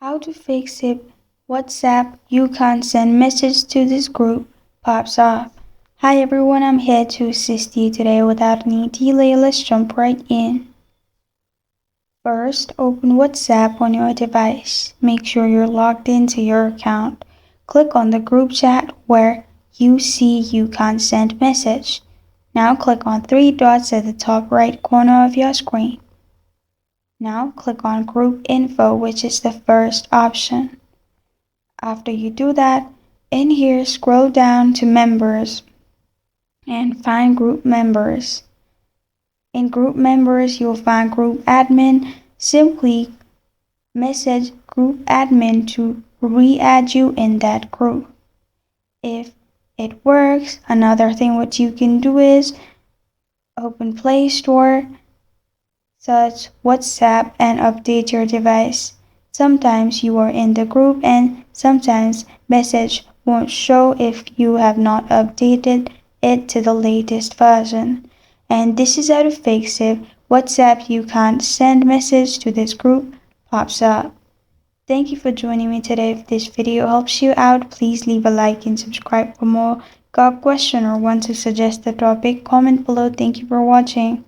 How to fix it? WhatsApp, you can't send message to this group, pops up. Hi everyone, I'm here to assist you today without any delay. Let's jump right in. First, open WhatsApp on your device. Make sure you're logged into your account. Click on the group chat where you see you can't send message. Now click on three dots at the top right corner of your screen. Now click on Group Info, which is the first option. After you do that, in here scroll down to Members and find Group Members. In Group Members, you'll find Group Admin. Simply message Group Admin to re-add you in that group. If it works, another thing what you can do is open Play Store, search WhatsApp and update your device. Sometimes you are in the group and sometimes message won't show if you have not updated it to the latest version. And this is how to fix it. WhatsApp, you can't send message to this group, pops up. Thank you for joining me today. If this video helps you out, please leave a like and subscribe for more. Got a question or want to suggest a topic? Comment below. Thank you for watching.